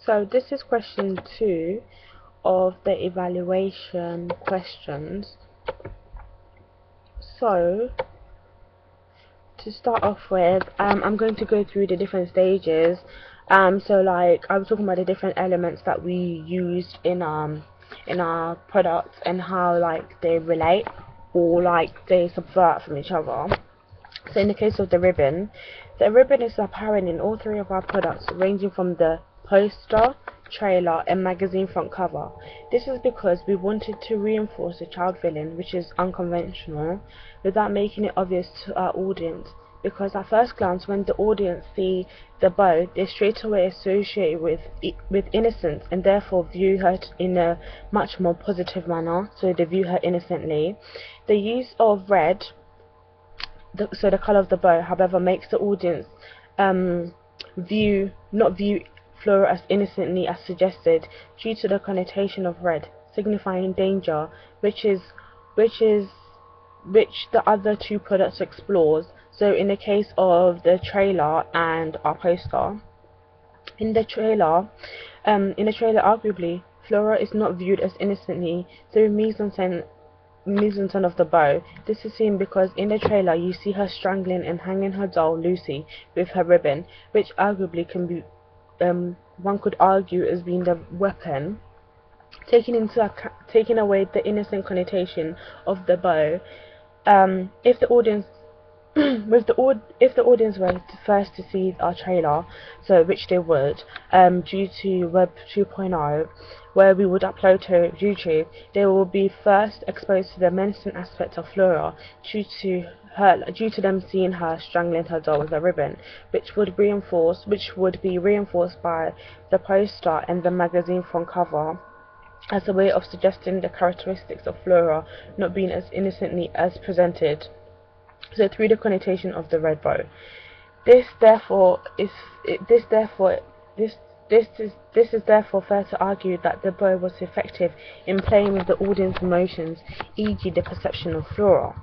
So this is question 2 of the evaluation questions. So to start off with, I'm going to go through the different stages. So like I was talking about the different elements that we used in our products and how like they relate or like they subvert from each other. So in the case of the ribbon is apparent in all three of our products, ranging from the poster, trailer and magazine front cover. This is because we wanted to reinforce the child villain, which is unconventional, without making it obvious to our audience. Because at first glance, when the audience see the bow, they straight away associate with innocence and therefore view her in a much more positive manner, so they view her innocently. The use of red, so the color of the bow, however, makes the audience not view Flora as innocently as suggested, due to the connotation of red, signifying danger, which the other two products explores. So in the case of the trailer and our poster, in the trailer, arguably, Flora is not viewed as innocently through mise-en-scène of the bow. This is seen because in the trailer you see her strangling and hanging her doll Lucy with her ribbon, which arguably can be one could argue as being the weapon. Taking away the innocent connotation of the bow, if the audience if the audience were first to see our trailer, so which they would, due to Web 2.0, where we would upload to YouTube, they will be first exposed to the menacing aspect of Flora due to them seeing her strangling her doll with a ribbon, which would be reinforced by the poster and the magazine front cover, as a way of suggesting the characteristics of Flora not being as innocently as presented. So through the connotation of the red bow, this is therefore fair to argue that the bow was effective in playing with the audience emotions, e.g. the perception of Flora.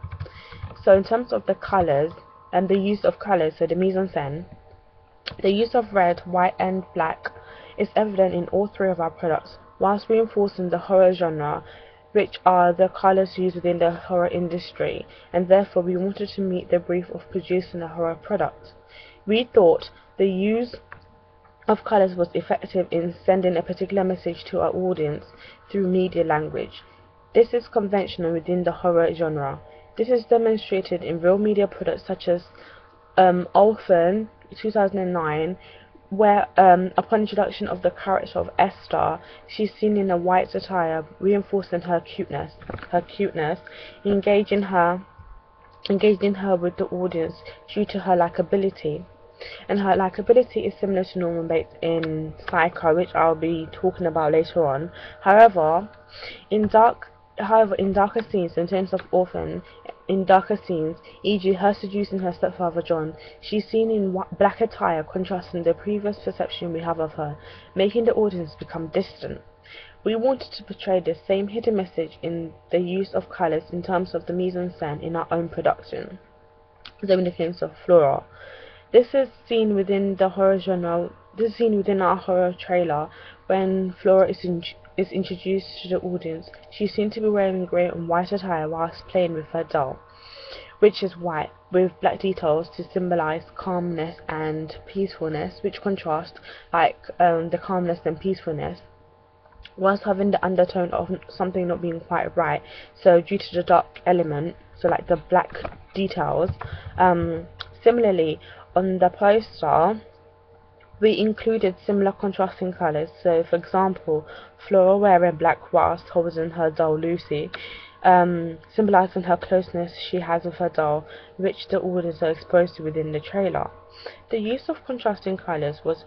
So in terms of the colours and the use of colours, so the mise-en-scène, the use of red, white and black is evident in all three of our products, whilst reinforcing the horror genre, which are the colours used within the horror industry, and therefore we wanted to meet the brief of producing a horror product. We thought the use of colours was effective in sending a particular message to our audience through media language. This is conventional within the horror genre. This is demonstrated in real media products such as Orphan 2009, where upon introduction of the character of Esther, she's seen in a white attire, reinforcing her cuteness, engaging her with the audience due to her likability. And her likability is similar to Norman Bates in Psycho, which I'll be talking about later on. However, in darker scenes, in terms of Orphan, in darker scenes, e.g. her seducing her stepfather John, she's seen in black attire, contrasting the previous perception we have of her, making the audience become distant. We wanted to portray the same hidden message in the use of colours in terms of the mise-en-scène in our own production. So in the case of Flora, this is seen within the horror genre. This is seen within our horror trailer when Flora is introduced to the audience. She's seen to be wearing grey and white attire whilst playing with her doll, which is white with black details to symbolise calmness and peacefulness, which contrast the calmness and peacefulness, whilst having the undertone of something not being quite right. So due to the dark element, so like the black details. Similarly, on the poster, we included similar contrasting colours. So for example, Flora wearing black whilst holding her doll Lucy, symbolising her closeness she has with her doll, which the audience are exposed to within the trailer. The use of contrasting colours was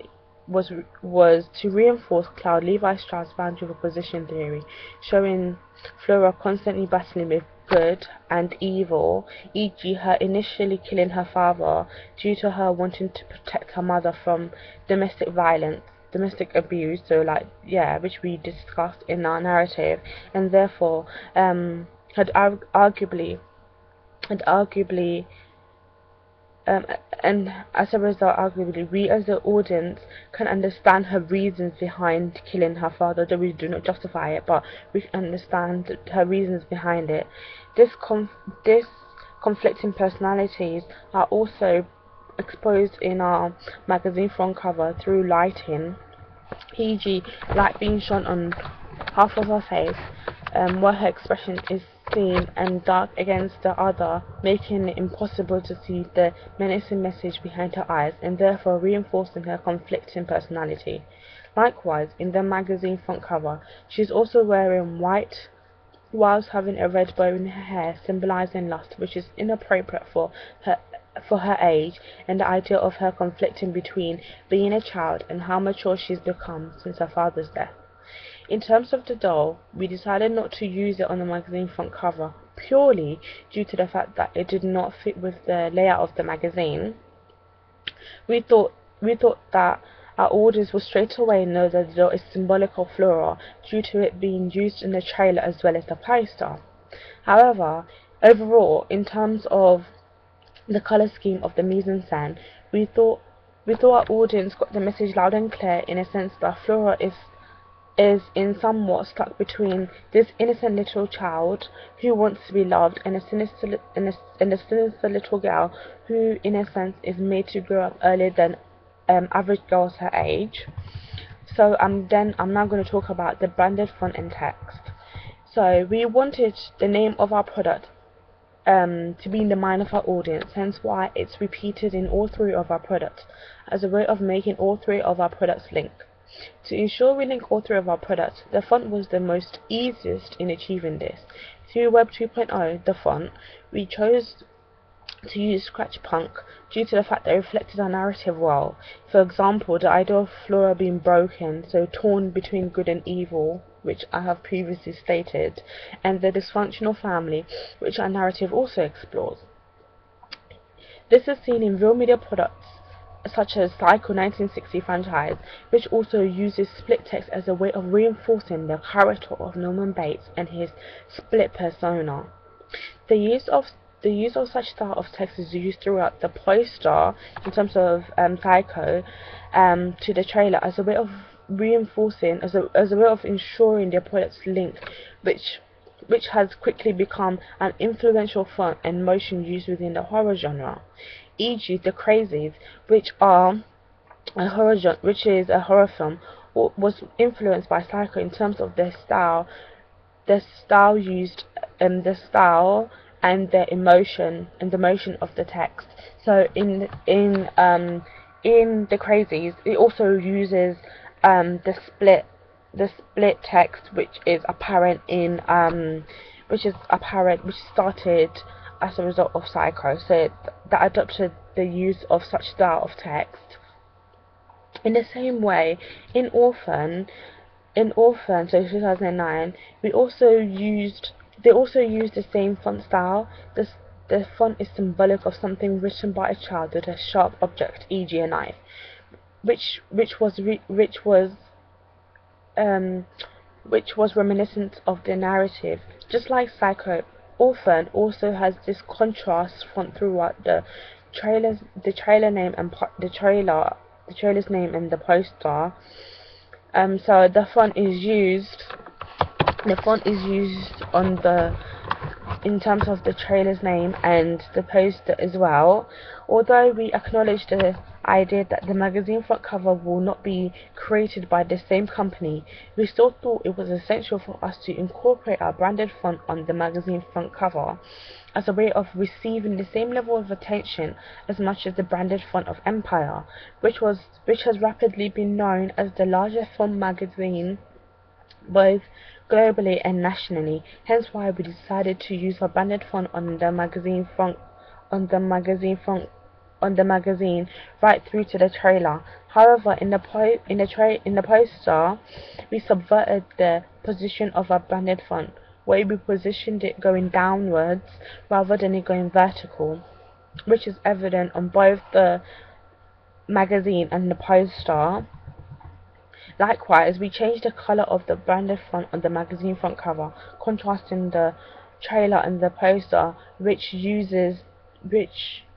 to reinforce Claude Levi-Strauss' boundary of opposition theory, showing Flora constantly battling with good and evil, e.g. her initially killing her father due to her wanting to protect her mother from domestic violence, domestic abuse, so which we discussed in our narrative, and therefore had arguably um, and as a result, arguably, we as the audience can understand her reasons behind killing her father, though we do not justify it, but we can understand her reasons behind it. This conflicting personalities are also exposed in our magazine front cover through lighting, e.g. light being shone on half of her face, where her expression is seen, and dark against the other, making it impossible to see the menacing message behind her eyes, and therefore reinforcing her conflicting personality. Likewise, in the magazine front cover, she is also wearing white whilst having a red bow in her hair, symbolizing lust, which is inappropriate for her age, and the idea of her conflicting between being a child and how mature she's become since her father's death. In terms of the doll, we decided not to use it on the magazine front cover, purely due to the fact that it did not fit with the layout of the magazine. We thought that our audience will straight away know that the doll is symbolic of Flora due to it being used in the trailer as well as the poster. However, overall, in terms of the colour scheme of the mise-en-scène, we thought our audience got the message loud and clear, in a sense that Flora is in somewhat stuck between this innocent little child who wants to be loved and a sinister little girl who, in a sense, is made to grow up earlier than average girls her age. So I'm now going to talk about the branded font and text. So we wanted the name of our product to be in the mind of our audience, hence why it's repeated in all three of our products, as a way of making all three of our products link. To ensure we link all three of our products, the font was the most easiest in achieving this. Through Web 2.0, the font, we chose to use Scratch Punk due to the fact that it reflected our narrative well. For example, the idea of Flora being broken, so torn between good and evil, which I have previously stated, and the dysfunctional family, which our narrative also explores. This is seen in real media products such as Psycho 1960 franchise, which also uses split text as a way of reinforcing the character of Norman Bates and his split persona. The use of such style of text is used throughout the poster, in terms of Psycho, to the trailer, as a way of reinforcing, as a way of ensuring their products link, which has quickly become an influential font and motion used within the horror genre, e.g. The Crazies, which is a horror film, was influenced by Psycho in terms of their style used, the style and the emotion and the motion of the text. So in The Crazies, it also uses the split text, which started as a result of Psycho, so that adopted the use of such style of text. In the same way, in Orphan, so 2009, they also used the same font style. The font is symbolic of something written by a child with a sharp object, e.g. a knife, which was reminiscent of the narrative. Just like Psycho, Orphan also has this contrast font throughout the trailer's name and the trailer's name and the poster. So the font is used in terms of the trailer's name and the poster as well. Although we acknowledge the idea that the magazine front cover will not be created by the same company, we still thought it was essential for us to incorporate our branded font on the magazine front cover as a way of receiving the same level of attention as much as the branded font of Empire, which has rapidly been known as the largest font magazine both globally and nationally. Hence why we decided to use our branded font on the magazine right through to the trailer. However, in the poster, we subverted the position of our branded font, where we positioned it going downwards rather than it going vertical, which is evident on both the magazine and the poster. Likewise, we changed the colour of the branded font on the magazine front cover, contrasting the trailer and the poster, which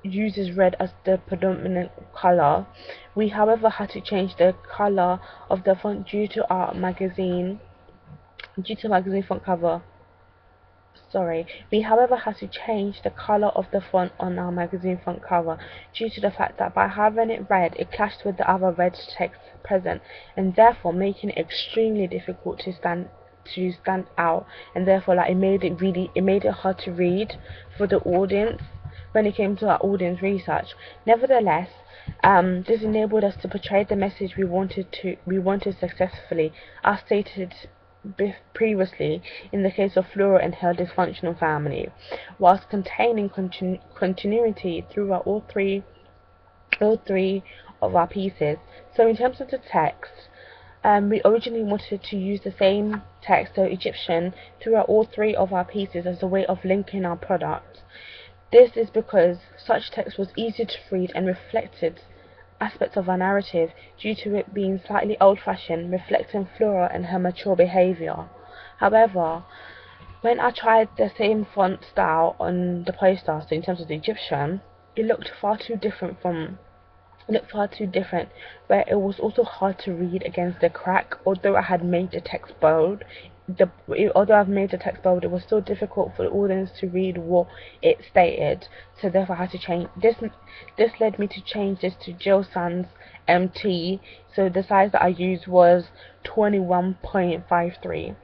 uses red as the predominant color. We however had to change the color of the font due to magazine front cover. Sorry, we however had to change the color of the font on our magazine front cover due to the fact that by having it red, it clashed with the other red text present, and therefore making it extremely difficult to stand out, and therefore like it made it hard to read for the audience when it came to our audience research. Nevertheless, this enabled us to portray the message we wanted successfully, as stated previously in the case of Flora and her dysfunctional family, whilst containing continuity throughout all three of our pieces. So in terms of the text, we originally wanted to use the same text, so Egyptian, throughout all three of our pieces as a way of linking our product. This is because such text was easier to read and reflected aspects of our narrative due to it being slightly old-fashioned, reflecting Flora and her mature behaviour. However, when I tried the same font style on the poster, so in terms of the Egyptian, it looked far too different, where it was also hard to read against the crack. Although I had made the text bold, it was still difficult for the audience to read what it stated. So therefore I had to change this. This led me to change this to Jill Sans MT. So the size that I used was 21.53.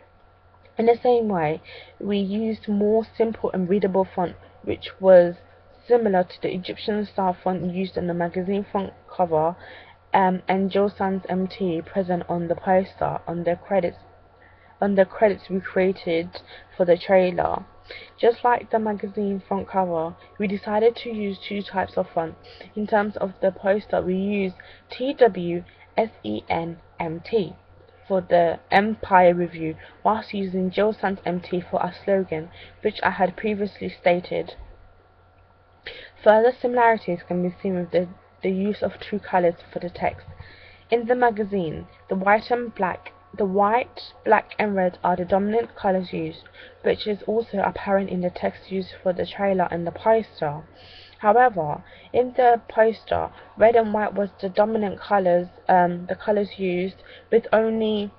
In the same way, we used more simple and readable font, which was similar to the Egyptian style font used on the magazine front cover, and Jill Sans MT present on the poster on the credits we created for the trailer. Just like the magazine front cover, we decided to use two types of font. In terms of the poster, we used TWSENMT for the Empire Review, whilst using Jill Sans MT for our slogan, which I had previously stated. Further similarities can be seen with the use of two colours for the text. In the magazine, the white, black and red are the dominant colours used, which is also apparent in the text used for the trailer and the poster. However, in the poster, red and white was the dominant colours, the colours used, with only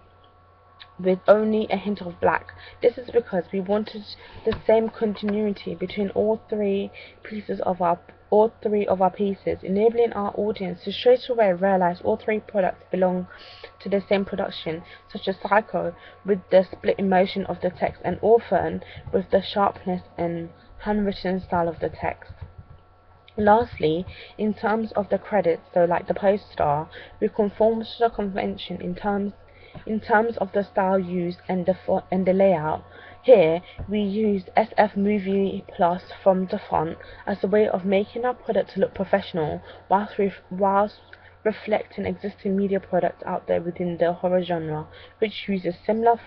a hint of black. This is because we wanted the same continuity between all three of our pieces, enabling our audience to straight away realize all three products belong to the same production, such as Psycho with the split emotion of the text, and Orphan with the sharpness and handwritten style of the text. Lastly, in terms of the credits, so like the poster, we conformed to the convention in terms of the style used and the layout. Here, we used SF Movie Plus from the font as a way of making our product look professional, whilst reflecting existing media products out there within the horror genre, which uses similar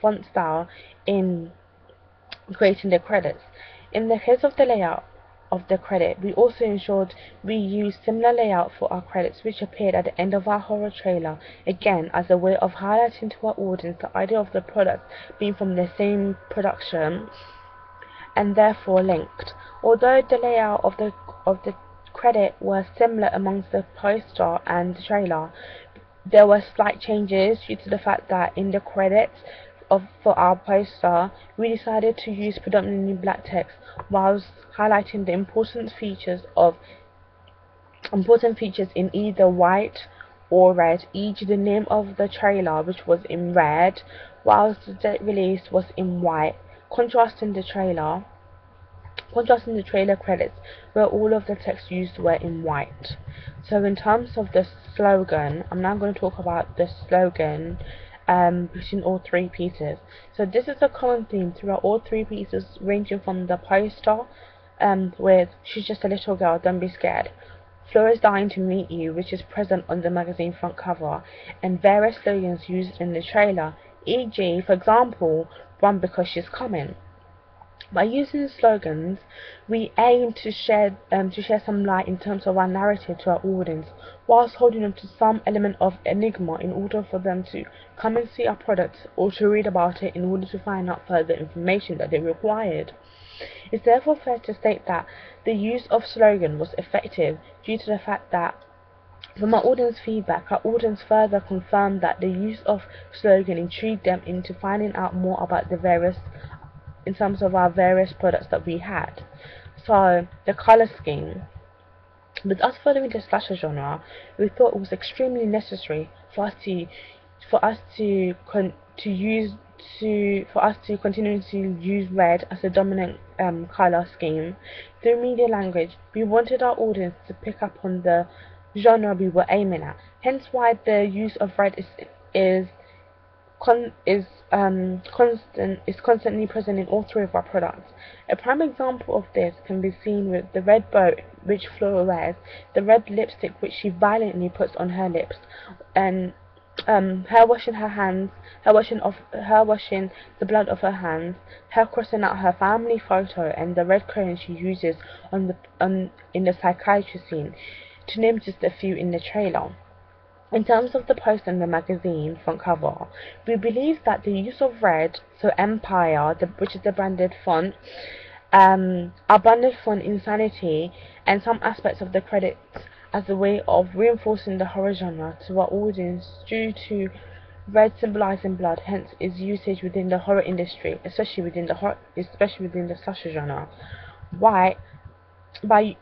font style in creating the credits. In the case of the layout of the credit, we also ensured we used similar layout for our credits, which appeared at the end of our horror trailer, again as a way of highlighting to our audience the idea of the product being from the same production and therefore linked. Although the layout of the credit was similar amongst the poster and the trailer, there were slight changes due to the fact that in the credits for our poster, we decided to use predominantly black text, whilst highlighting the important features in either white or red, e.g. the name of the trailer, which was in red, whilst the date release was in white, contrasting the trailer credits, where all of the text used were in white. So in terms of the slogan, I'm now going to talk about the slogan between all three pieces. So this is a common theme throughout all three pieces, ranging from the poster with "She's just a little girl, don't be scared," "Flora's dying to meet you," which is present on the magazine front cover, and various slogans used in the trailer, e.g. for example, "Run because she's coming." By using the slogans, we aim to share some light in terms of our narrative to our audience, whilst holding them to some element of enigma in order for them to come and see our product or to read about it in order to find out further information that they required. It's therefore fair to state that the use of slogan was effective due to the fact that from our audience feedback, our audience further confirmed that the use of slogan intrigued them into finding out more about the various, in terms of our various products that we had. So the color scheme. With us following the slasher genre, we thought it was extremely necessary for us to continue to use red as a dominant color scheme. Through media language, we wanted our audience to pick up on the genre we were aiming at. Hence why the use of red is constantly present in all three of our products. A prime example of this can be seen with the red bow which Flora wears, the red lipstick which she violently puts on her lips, and her washing the blood off her hands, her crossing out her family photo, and the red crayon she uses in the psychiatry scene, to name just a few in the trailer. In terms of the poster and the magazine front cover, we believe that the use of red, so Empire, which is the branded font, our branded font Insanity, and some aspects of the credits as a way of reinforcing the horror genre to our audience due to red symbolizing blood, hence its usage within the horror industry, especially within the slasher genre. White, by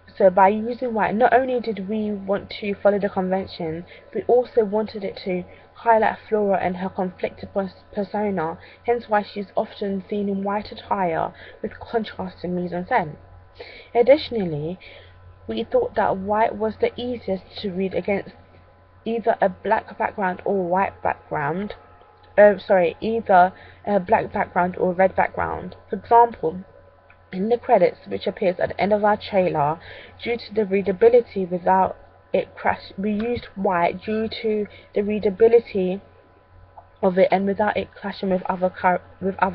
using white, not only did we want to follow the convention, we also wanted it to highlight Flora and her conflicted persona, hence why she's often seen in white attire with contrast and mise-en-scène. Additionally, we thought that white was the easiest to read against either a black background or white background. Either a black background or red background. For example, in the credits, which appears at the end of our trailer, due to the readability without it crash, we used white due to the readability of it and without it clashing with other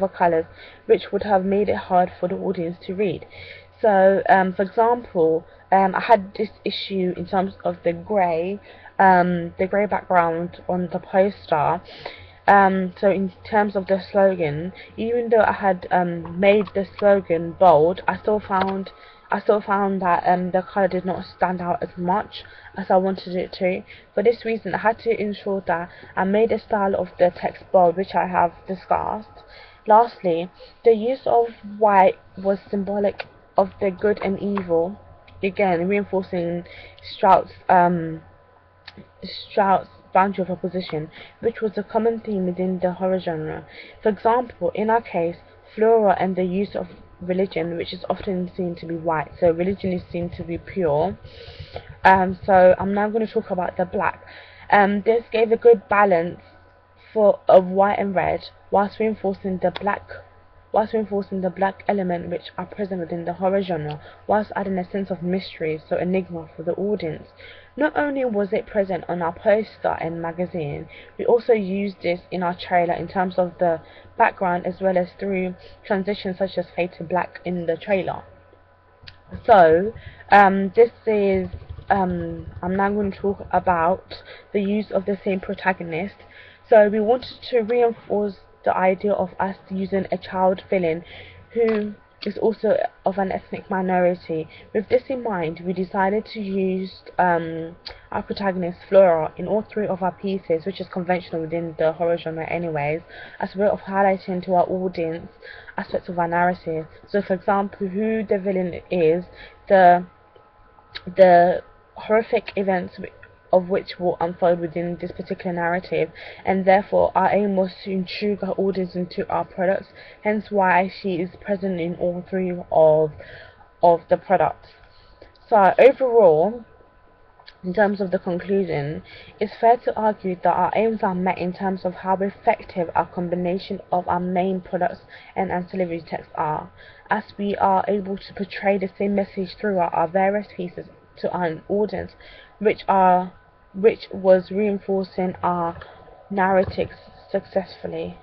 colors, which would have made it hard for the audience to read. So, for example, I had this issue in terms of the grey background on the poster. So in terms of the slogan, even though I had made the slogan bold, I still found that the colour did not stand out as much as I wanted it to. For this reason, I had to ensure that I made the style of the text bold, which I have discussed. Lastly, the use of white was symbolic of the good and evil, again reinforcing Strout's boundary of opposition, which was a common theme within the horror genre. For example, in our case, Flora and the use of religion, which is often seen to be white, so religion is seen to be pure. So I'm now going to talk about the black. This gave a good balance of white and red, whilst reinforcing the black element which are present within the horror genre, whilst adding a sense of mystery, so enigma, for the audience. Not only was it present on our poster and magazine, we also used this in our trailer in terms of the background as well as through transitions such as fade to black in the trailer. So I'm now going to talk about the use of the same protagonist. So we wanted to reinforce the idea of us using a child villain who is also of an ethnic minority. With this in mind, we decided to use our protagonist Flora in all three of our pieces, which is conventional within the horror genre anyways, as a way of highlighting to our audience aspects of our narrative. So for example, who the villain is, the horrific events of which will unfold within this particular narrative, and therefore our aim was to intrigue our audience into our products, hence why she is present in all three of the products. So overall, in terms of the conclusion, it's fair to argue that our aims are met in terms of how effective our combination of our main products and ancillary texts are, as we are able to portray the same message throughout our various pieces to our audience, which was reinforcing our narratives successfully.